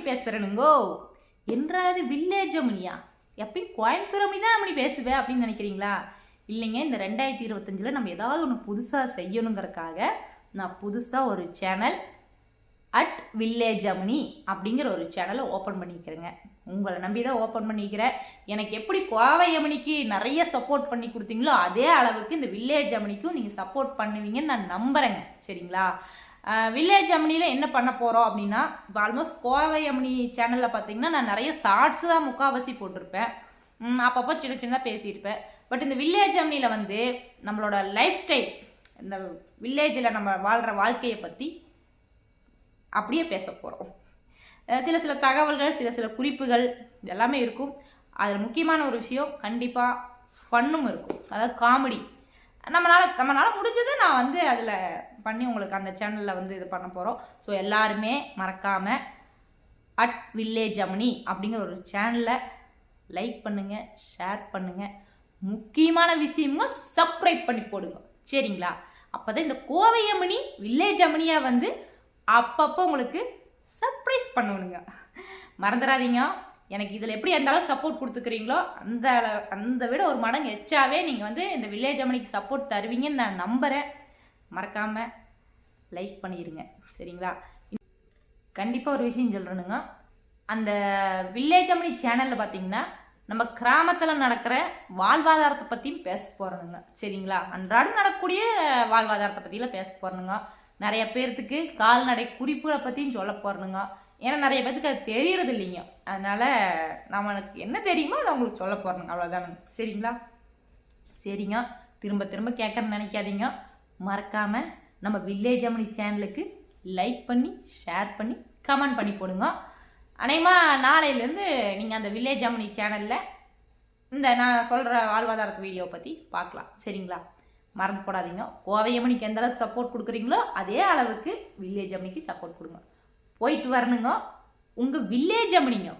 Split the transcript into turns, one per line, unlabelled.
பேசுகிறேனுங்கோ. என்றாவது வில்லேஜ் அம்மனியா? எப்பயும் கோயம்புத்தூர் அம்மனி தான் அம்மனி பேசுவேன் அப்படின்னு நினைக்கிறீங்களா? இல்லைங்க, இந்த 2025 நம்ம ஏதாவது ஒன்று புதுசாக செய்யணுங்கிறதுக்காக நான் புதுசாக ஒரு சேனல் வில்லேஜ் அம்மனி அப்படிங்கிற ஒரு சேனலை ஓப்பன் பண்ணிக்கிறேங்க. உங்களை நம்பி தான் ஓப்பன் பண்ணிக்கிறேன். எனக்கு எப்படி கோவை அம்மனிக்கு நிறைய சப்போர்ட் பண்ணி கொடுத்தீங்களோ அதே அளவுக்கு இந்த வில்லேஜ் அம்மனிக்கும் நீங்கள் சப்போர்ட் பண்ணுவீங்கன்னு நான் நம்புகிறேங்க. சரிங்களா? வில்லேஜ் அம்மனியில் என்ன பண்ண போகிறோம் அப்படின்னா, இப்போ ஆல்மோஸ்ட் கோவை அம்மனி சேனலில் பார்த்தீங்கன்னா நான் நிறைய ஷார்ட்ஸ் தான் முக்கால்வாசி போட்டிருப்பேன். அப்பப்போ சின்ன சின்னதாக பேசியிருப்பேன். பட் இந்த வில்லேஜ் அம்மனியில் வந்து நம்மளோட லைஃப் ஸ்டைல், இந்த வில்லேஜில் நம்ம வாழ்கிற வாழ்க்கையை பற்றி அப்படியே பேச போகிறோம். சில சில தகவல்கள், சில சில குறிப்புகள் எல்லாமே இருக்கும். அதில் முக்கியமான ஒரு விஷயம் கண்டிப்பாக ஃபன்னும் இருக்கும், அதாவது காமெடி. நம்மளால் முடிஞ்சது நான் வந்து அதில் பண்ணி உங்களுக்கு அந்த சேனலில் வந்து இது பண்ண போகிறோம். ஸோ எல்லாருமே மறக்காமல் வில்லேஜ் அம்மனி அப்படிங்கிற ஒரு சேனலை லைக் பண்ணுங்கள், ஷேர் பண்ணுங்கள், முக்கியமான விஷயமுங்க சப்ஸ்கிரைப் பண்ணி போடுங்க. சரிங்களா? அப்போ தான் இந்த கோவை அம்மனி வில்லேஜ் அம்மனியாக வந்து அப்பப்போ உங்களுக்கு சர்ப்ரைஸ் பண்ணணுங்க. மறந்துடாதீங்க. எனக்கு இதில் எப்படி எந்த அளவுக்கு சப்போர்ட் கொடுத்துக்கிறீங்களோ அந்த விட ஒரு மடங்கு எச்சாவே நீங்கள் வந்து இந்த வில்லேஜ் அம்மனிக்கு சப்போர்ட் தருவீங்கன்னு நான் நம்புகிறேன். மறக்காமல் லைக் பண்ணிடுங்க. சரிங்களா? கண்டிப்பாக ஒரு விஷயம் சொல்கிறேனுங்க. அந்த வில்லேஜ் அம்மனி சேனலில் பார்த்தீங்கன்னா நம்ம கிராமத்தில் நடக்கிற வாழ்வாதாரத்தை பற்றியும் பேச போகிறோனுங்க. சரிங்களா? அன்றாடம் நடக்கக்கூடிய வாழ்வாதாரத்தை பற்றிலாம் பேச போகிறோனுங்க. நிறைய பேர்த்துக்கு கால்நடை குறிப்புகளை பற்றியும் சொல்ல போகிறோனுங்க. ஏன்னா நிறைய பேர்த்துக்கு அது தெரியறது இல்லைங்க. அதனால் நம்மளுக்கு என்ன தெரியுமோ அதை உங்களுக்கு சொல்ல போகிறோங்க. அவ்வளோதானுங்க. சரிங்களா? சரிங்க, திரும்ப திரும்ப கேட்குறேன்னு நினைக்காதீங்க. மறக்காமல் நம்ம வில்லேஜ் அம்மனி சேனலுக்கு லைக் பண்ணி, ஷேர் பண்ணி, கமெண்ட் பண்ணி போடுங்க. அநேகமாக நாளையிலேருந்து நீங்கள் அந்த வில்லேஜ் அம்மனி சேனலில் இந்த நான் சொல்கிற வாழ்வாதாரத்து வீடியோவை பற்றி பார்க்கலாம். சரிங்களா? மறந்து போடாதீங்க. கோவை அம்மனிக்கு எந்த அளவுக்கு சப்போர்ட் கொடுக்குறீங்களோ அதே அளவுக்கு வில்லேஜ் அம்மனிக்கு சப்போர்ட் கொடுங்க. போயிட்டு வரணுங்க. உங்கள் வில்லேஜ் அம்மனிங்க